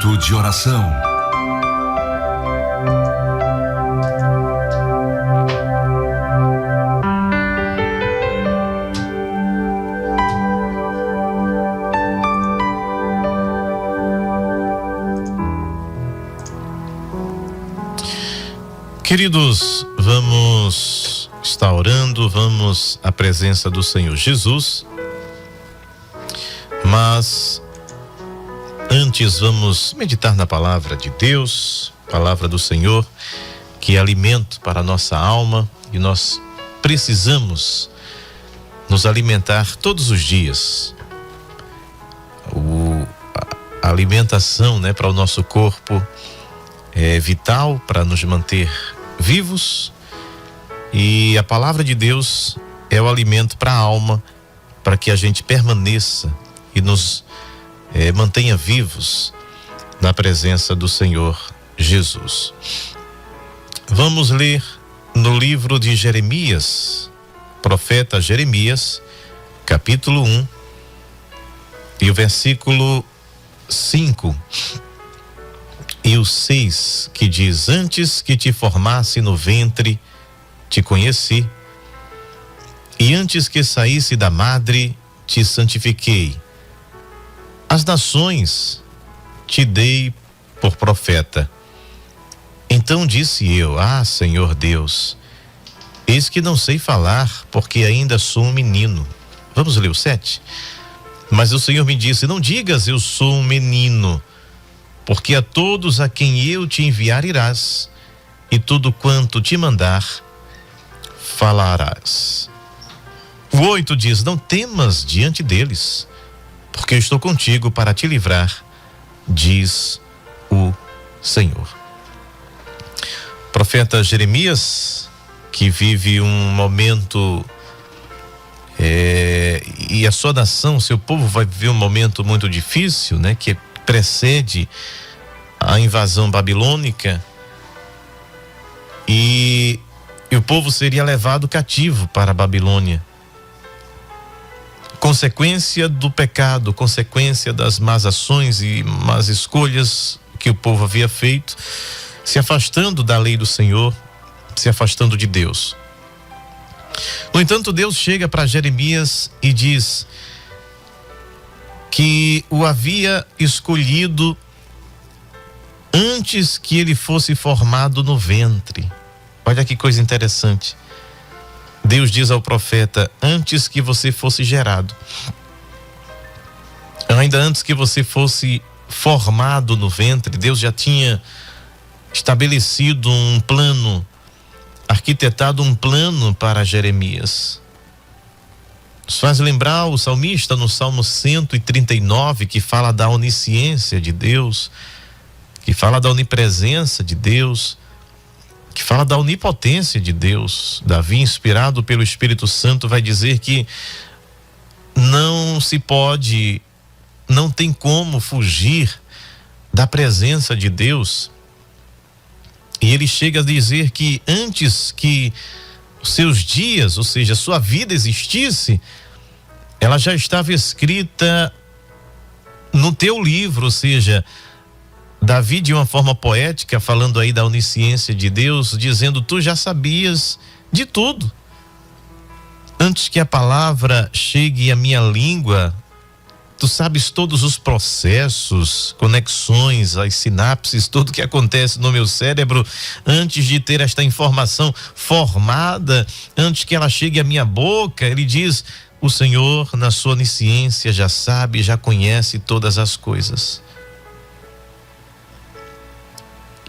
Momento de oração. Queridos, vamos estar orando, vamos à presença do Senhor Jesus, mas antes vamos meditar na palavra de Deus, palavra do Senhor, que é alimento para a nossa alma, e nós precisamos nos alimentar todos os dias. A alimentação, para o nosso corpo é vital para nos manter vivos, e a palavra de Deus é o alimento para a alma, para que a gente permaneça e nos mantenha vivos na presença do Senhor Jesus. Vamos ler no livro de Jeremias, profeta Jeremias, capítulo 1, e o versículo 5 e o 6, que diz: antes que te formasse no ventre, te conheci, e antes que saísse da madre, te santifiquei. As nações te dei por profeta. Então disse eu: Senhor Deus, eis que não sei falar, porque ainda sou um menino. Vamos ler o 7? Mas o Senhor me disse: não digas eu sou um menino, porque a todos a quem eu te enviar irás, e tudo quanto te mandar falarás. O 8 diz: não temas diante deles, porque eu estou contigo para te livrar, diz o Senhor. Profeta Jeremias, que vive um momento, e a sua nação, seu povo vai viver um momento muito difícil, que precede a invasão babilônica, e o povo seria levado cativo para a Babilônia. Consequência do pecado, consequência das más ações e más escolhas que o povo havia feito, se afastando da lei do Senhor, se afastando de Deus. No entanto, Deus chega para Jeremias e diz que o havia escolhido antes que ele fosse formado no ventre. Olha que coisa interessante. Deus diz ao profeta: antes que você fosse gerado, ainda antes que você fosse formado no ventre, Deus já tinha estabelecido um plano, arquitetado um plano para Jeremias. Nos faz lembrar o salmista no Salmo 139, que fala da onisciência de Deus, que fala da onipresença de Deus, que fala da onipotência de Deus. Davi, inspirado pelo Espírito Santo, vai dizer que não se pode, não tem como fugir da presença de Deus. E ele chega a dizer que antes que os seus dias, ou seja, sua vida existisse, ela já estava escrita no teu livro. Ou seja, Davi, de uma forma poética, falando aí da onisciência de Deus, dizendo: tu já sabias de tudo. Antes que a palavra chegue à minha língua, tu sabes todos os processos, conexões, as sinapses, tudo que acontece no meu cérebro, antes de ter esta informação formada, antes que ela chegue à minha boca. Ele diz: o Senhor, na sua onisciência, já sabe, já conhece todas as coisas.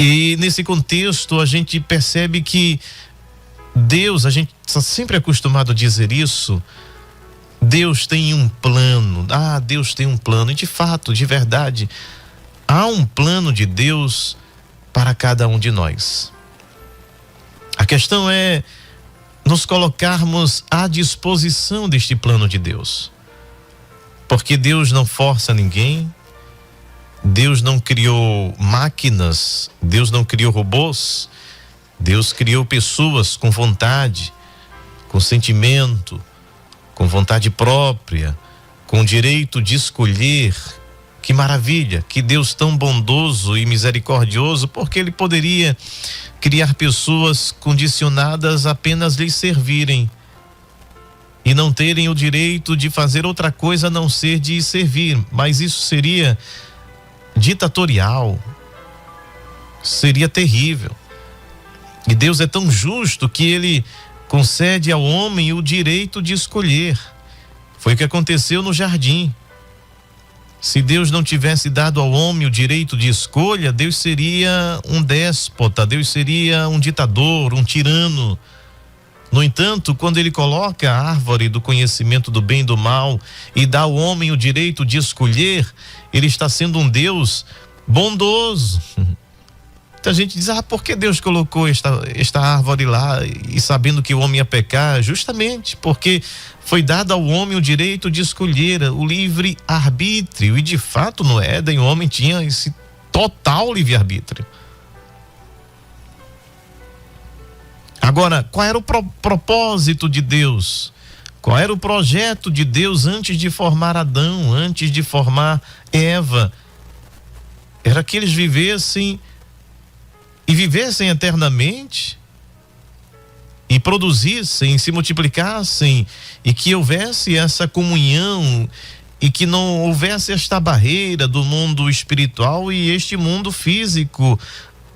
E nesse contexto a gente percebe que Deus, a gente está sempre acostumado a dizer isso, Deus tem um plano. Deus tem um plano. E de fato, de verdade, há um plano de Deus para cada um de nós. A questão é nos colocarmos à disposição deste plano de Deus. Porque Deus não força ninguém, Deus não criou máquinas, Deus não criou robôs, Deus criou pessoas com vontade, com sentimento, com vontade própria, com direito de escolher Que maravilha, que Deus tão bondoso e misericordioso, porque Ele poderia criar pessoas condicionadas a apenas lhe servirem e não terem o direito de fazer outra coisa a não ser de servir, mas isso seria ditatorial, seria terrível. E Deus é tão justo que Ele concede ao homem o direito de escolher. Foi o que aconteceu no jardim. Se Deus não tivesse dado ao homem o direito de escolha, Deus seria um déspota, Deus seria um ditador, um tirano. No entanto, quando Ele coloca a árvore do conhecimento do bem e do mal e dá ao homem o direito de escolher, Ele está sendo um Deus bondoso. Muita gente diz, por que Deus colocou esta árvore lá e sabendo que o homem ia pecar? Justamente porque foi dado ao homem o direito de escolher, o livre arbítrio, e de fato no Éden o homem tinha esse total livre arbítrio. Agora, qual era o propósito de Deus? Qual era o projeto de Deus antes de formar Adão, antes de formar Eva? Era que eles vivessem eternamente e produzissem, se multiplicassem, e que houvesse essa comunhão e que não houvesse esta barreira do mundo espiritual e este mundo físico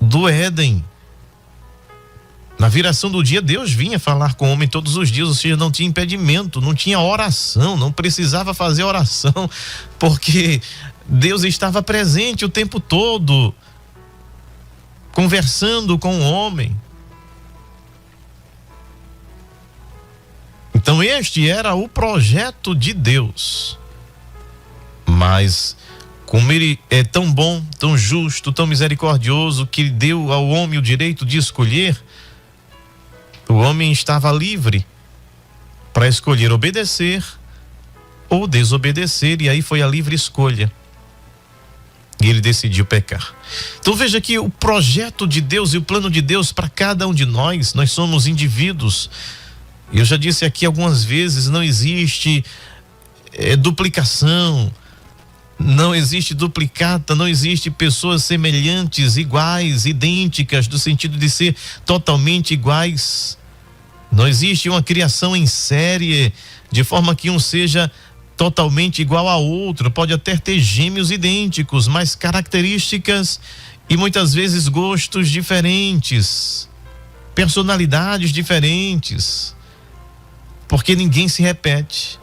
do Éden. Na viração do dia, Deus vinha falar com o homem todos os dias, ou seja, não tinha impedimento, não tinha oração, não precisava fazer oração, porque Deus estava presente o tempo todo, conversando com o homem. Então este era o projeto de Deus. Mas como Ele é tão bom, tão justo, tão misericordioso, que deu ao homem o direito de escolher, o homem estava livre para escolher obedecer ou desobedecer, e aí foi a livre escolha. E ele decidiu pecar. Então veja que o projeto de Deus e o plano de Deus para cada um de nós somos indivíduos. Eu já disse aqui algumas vezes, não existe duplicação, não existe duplicata, não existe pessoas semelhantes, iguais, idênticas, no sentido de ser totalmente iguais. Não existe uma criação em série, de forma que um seja totalmente igual a outro. Pode até ter gêmeos idênticos, mas características e muitas vezes gostos diferentes, personalidades diferentes, porque ninguém se repete.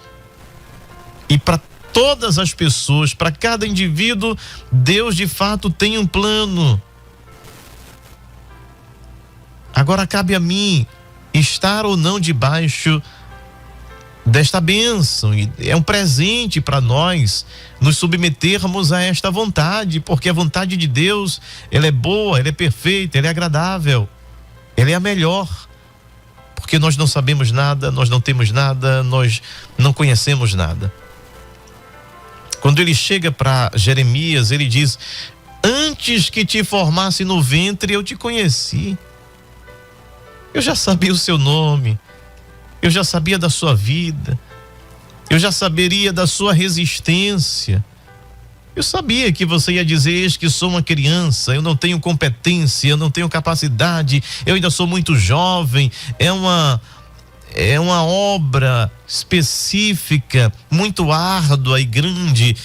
E para todas as pessoas, para cada indivíduo, Deus de fato tem um plano. Agora cabe a mim estar ou não debaixo desta bênção, e é um presente para nós nos submetermos a esta vontade, porque a vontade de Deus, ela é boa, ela é perfeita, ela é agradável, ela é a melhor, porque nós não sabemos nada, nós não temos nada, nós não conhecemos nada. Quando ele chega para Jeremias, ele diz: antes que te formasse no ventre, eu te conheci. Eu já sabia o seu nome, eu já sabia da sua vida, eu já saberia da sua resistência. Eu sabia que você ia dizer: eis que sou uma criança, eu não tenho competência, eu não tenho capacidade, eu ainda sou muito jovem. É uma obra específica, muito árdua e grande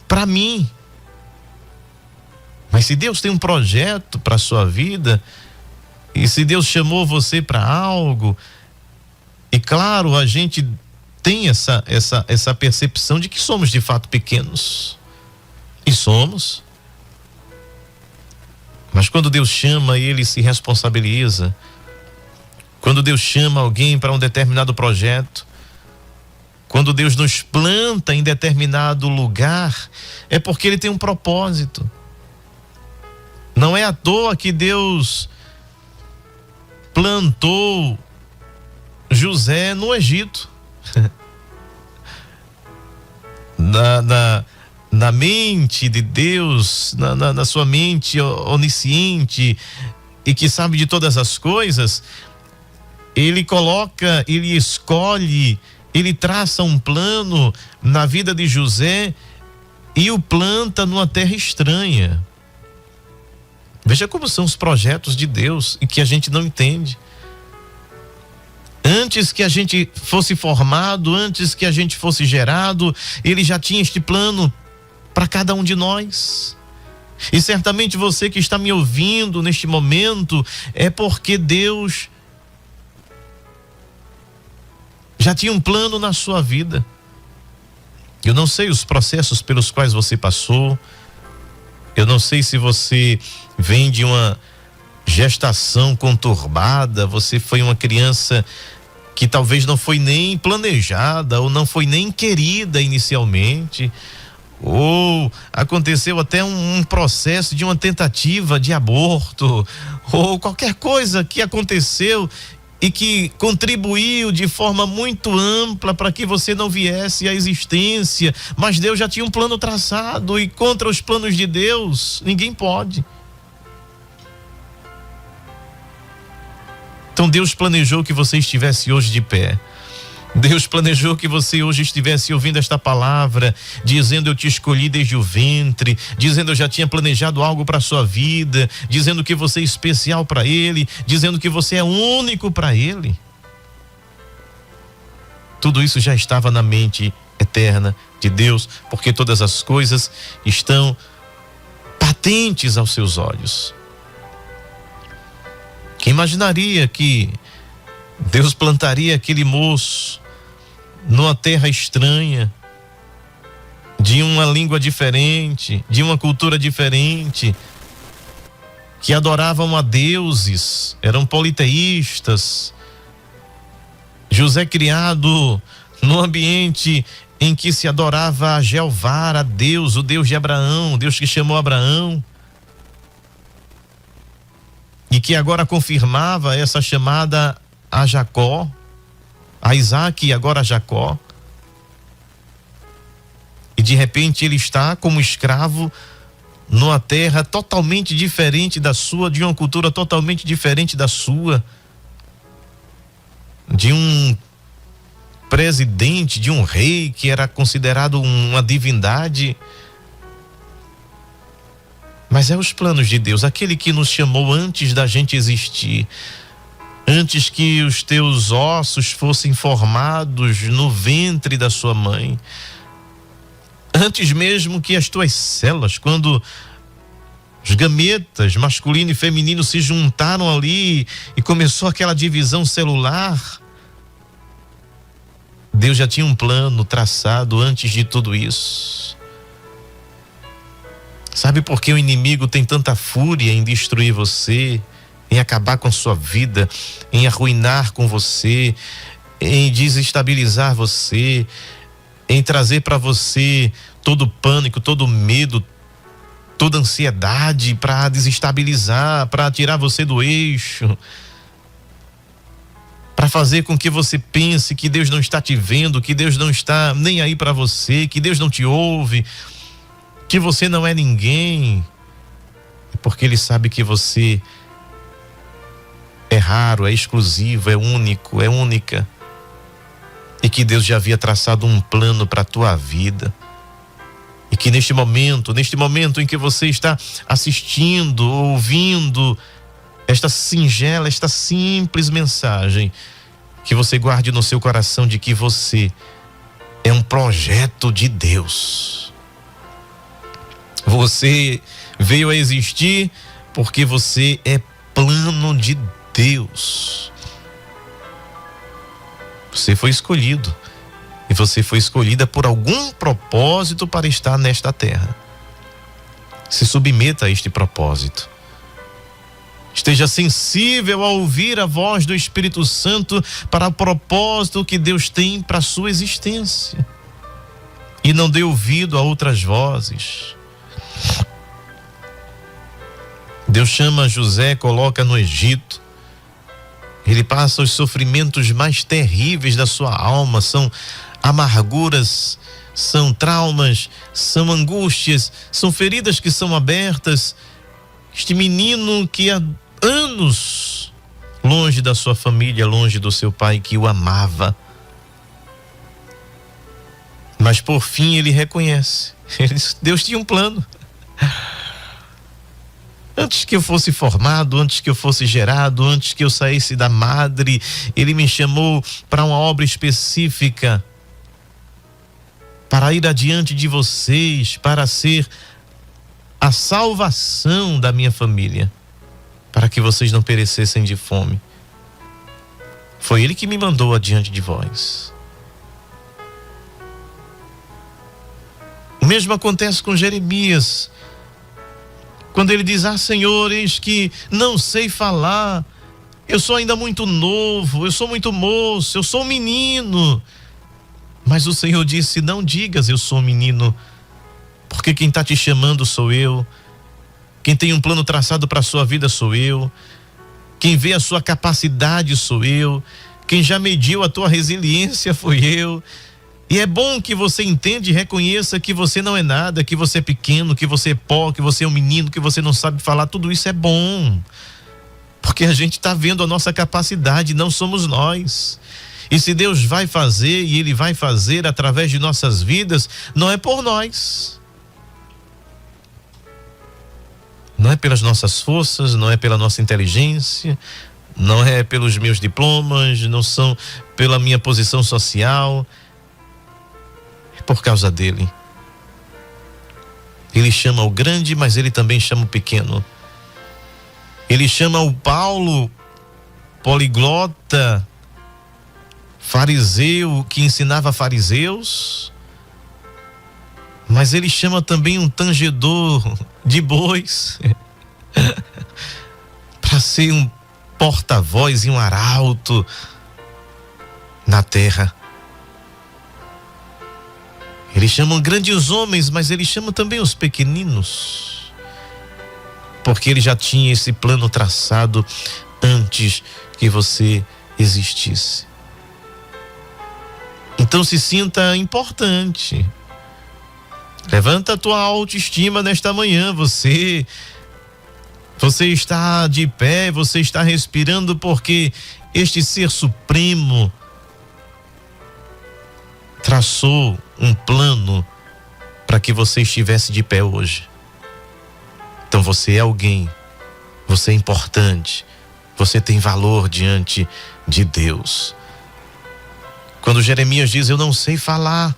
para mim. Mas se Deus tem um projeto para a sua vida, e se Deus chamou você para algo, e claro, a gente tem essa percepção de que somos de fato pequenos. E somos. Mas quando Deus chama, Ele se responsabiliza. Quando Deus chama alguém para um determinado projeto, quando Deus nos planta em determinado lugar, é porque Ele tem um propósito. Não é à toa que Deus plantou José no Egito. Na mente de Deus, na sua mente onisciente e que sabe de todas as coisas, Ele coloca, Ele escolhe, Ele traça um plano na vida de José, e o planta numa terra estranha. Veja como são os projetos de Deus e que a gente não entende. Antes que a gente fosse formado, antes que a gente fosse gerado, Ele já tinha este plano para cada um de nós. E certamente você que está me ouvindo neste momento, é porque Deus já tinha um plano na sua vida. Eu não sei os processos pelos quais você passou. Eu não sei se você vem de uma gestação conturbada, você foi uma criança que talvez não foi nem planejada ou não foi nem querida inicialmente, ou aconteceu até um processo de uma tentativa de aborto, ou qualquer coisa que aconteceu e que contribuiu de forma muito ampla para que você não viesse à existência, mas Deus já tinha um plano traçado, e contra os planos de Deus ninguém pode. Então Deus planejou que você estivesse hoje de pé. Deus planejou que você hoje estivesse ouvindo esta palavra, dizendo: eu te escolhi desde o ventre, dizendo: eu já tinha planejado algo para a sua vida, dizendo que você é especial para Ele, dizendo que você é único para Ele. Tudo isso já estava na mente eterna de Deus, porque todas as coisas estão patentes aos seus olhos. Quem imaginaria que Deus plantaria aquele moço numa terra estranha, de uma língua diferente, de uma cultura diferente, que adoravam a deuses, eram politeístas. José criado num ambiente em que se adorava a Jeová, a Deus, o Deus de Abraão, o Deus que chamou Abraão, e que agora confirmava essa chamada a Jacó, a Isaac e agora a Jacó. E de repente ele está como escravo numa terra totalmente diferente da sua, de uma cultura totalmente diferente da sua, de um presidente, de um rei que era considerado uma divindade. Mas é os planos de Deus, aquele que nos chamou antes da gente existir, antes que os teus ossos fossem formados no ventre da sua mãe, antes mesmo que as tuas células, quando os gametas masculino e feminino se juntaram ali e começou aquela divisão celular, Deus já tinha um plano traçado antes de tudo isso. Sabe por que o inimigo tem tanta fúria em destruir você, em acabar com a sua vida, em arruinar com você, em desestabilizar você, em trazer para você todo pânico, todo medo, toda ansiedade, para desestabilizar, para tirar você do eixo, para fazer com que você pense que Deus não está te vendo, que Deus não está nem aí para você, que Deus não te ouve, que você não é ninguém, porque Ele sabe que você é raro, é exclusivo, é único, é única, e que Deus já havia traçado um plano para a tua vida, e que neste momento em que você está assistindo, ouvindo esta singela, esta simples mensagem, que você guarde no seu coração de que você é um projeto de Deus. Você veio a existir porque você é plano de Deus. Você foi escolhido, e você foi escolhida por algum propósito para estar nesta terra. Se submeta a este propósito. Esteja sensível a ouvir a voz do Espírito Santo para o propósito que Deus tem para a sua existência. E não dê ouvido a outras vozes. Deus chama José, coloca no Egito. Ele passa os sofrimentos mais terríveis da sua alma, são amarguras, são traumas, são angústias, são feridas que são abertas. Este menino que há anos longe da sua família, longe do seu pai que o amava, Mas por fim ele reconhece. Ele diz, Deus tinha um plano. Antes que eu fosse formado, antes que eu fosse gerado, antes que eu saísse da madre, Ele me chamou para uma obra específica, para ir adiante de vocês, para ser a salvação da minha família, para que vocês não perecessem de fome. Foi Ele que me mandou adiante de vós. O mesmo acontece com Jeremias. Quando ele diz, Senhor, eis que não sei falar, eu sou ainda muito novo, eu sou muito moço, eu sou um menino. Mas o Senhor disse, não digas eu sou um menino, porque quem está te chamando sou eu, quem tem um plano traçado para a sua vida sou eu, quem vê a sua capacidade sou eu, quem já mediu a tua resiliência foi eu. E é bom que você entenda e reconheça que você não é nada, que você é pequeno, que você é pó, que você é um menino, que você não sabe falar. Tudo isso é bom, porque a gente está vendo a nossa capacidade, não somos nós. E se Deus vai fazer, e Ele vai fazer através de nossas vidas, não é por nós, não é pelas nossas forças, não é pela nossa inteligência, não é pelos meus diplomas, não são pela minha posição social. Por causa dele. Ele chama o grande, mas ele também chama o pequeno. Ele chama o Paulo, poliglota, fariseu, que ensinava fariseus, mas ele chama também um tangedor de bois para ser um porta-voz e um arauto na terra. Ele chama grandes homens, mas ele chama também os pequeninos, porque ele já tinha esse plano traçado antes que você existisse. Então se sinta importante. Levanta a tua autoestima nesta manhã. Você está de pé, você está respirando, porque este Ser Supremo traçou um plano para que você estivesse de pé hoje. Então você é alguém, você é importante, você tem valor diante de Deus. Quando Jeremias diz, eu não sei falar,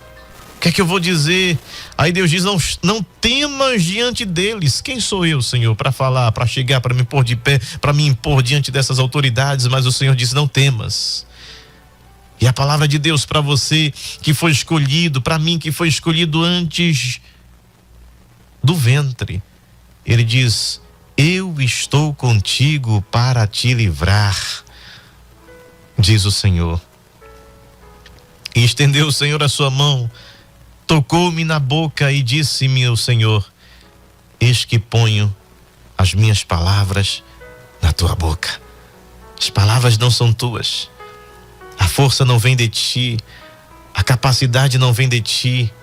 o que é que eu vou dizer? Aí Deus diz, não temas diante deles. Quem sou eu, Senhor, para falar, para chegar, para me pôr de pé, para me impor diante dessas autoridades? Mas o Senhor diz, não temas. E a palavra de Deus para você que foi escolhido, para mim que foi escolhido antes do ventre, Ele diz, eu estou contigo para te livrar, diz o Senhor. E estendeu o Senhor a sua mão, tocou-me na boca e disse-me o Senhor, eis que ponho as minhas palavras na tua boca. As palavras não são tuas. A força não vem de ti, a capacidade não vem de ti,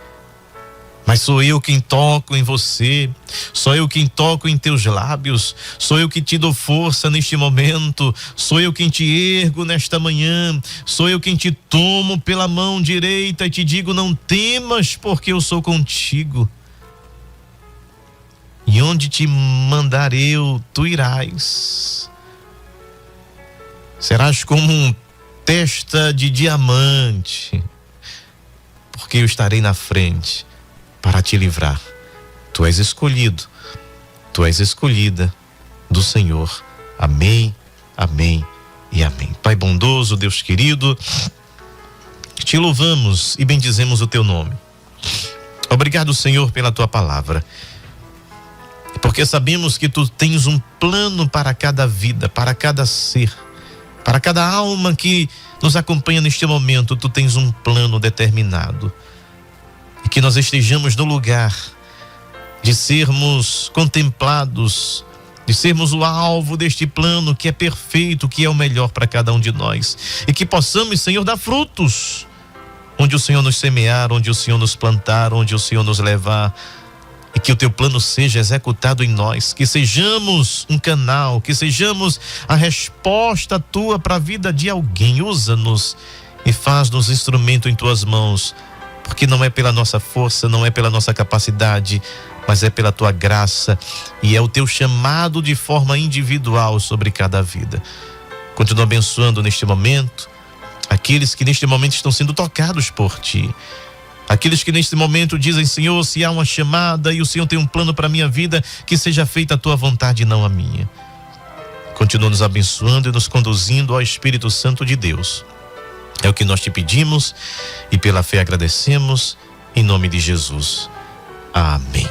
mas sou eu quem toco em você, sou eu quem toco em teus lábios, sou eu que te dou força neste momento, sou eu quem te ergo nesta manhã, sou eu quem te tomo pela mão direita e te digo, não temas, porque eu sou contigo. E onde te mandar eu, tu irás. Serás como um testa de diamante, porque eu estarei na frente para te livrar. Tu és escolhido, tu és escolhida do Senhor. Amém, amém e amém. Pai bondoso, Deus querido, te louvamos e bendizemos o teu nome. Obrigado, Senhor, pela tua palavra, porque sabemos que tu tens um plano para cada vida, para cada ser, para cada alma que nos acompanha neste momento. Tu tens um plano determinado. E que nós estejamos no lugar de sermos contemplados, de sermos o alvo deste plano que é perfeito, que é o melhor para cada um de nós. E que possamos, Senhor, dar frutos onde o Senhor nos semear, onde o Senhor nos plantar, onde o Senhor nos levar. E que o teu plano seja executado em nós, que sejamos um canal, que sejamos a resposta tua para a vida de alguém. Usa-nos e faz-nos instrumento em tuas mãos, porque não é pela nossa força, não é pela nossa capacidade, mas é pela tua graça e é o teu chamado de forma individual sobre cada vida. Continua abençoando neste momento aqueles que neste momento estão sendo tocados por ti. Aqueles que neste momento dizem: Senhor, se há uma chamada e o Senhor tem um plano para a minha vida, que seja feita a tua vontade e não a minha. Continua nos abençoando e nos conduzindo ao Espírito Santo de Deus. É o que nós te pedimos e pela fé agradecemos, em nome de Jesus. Amém.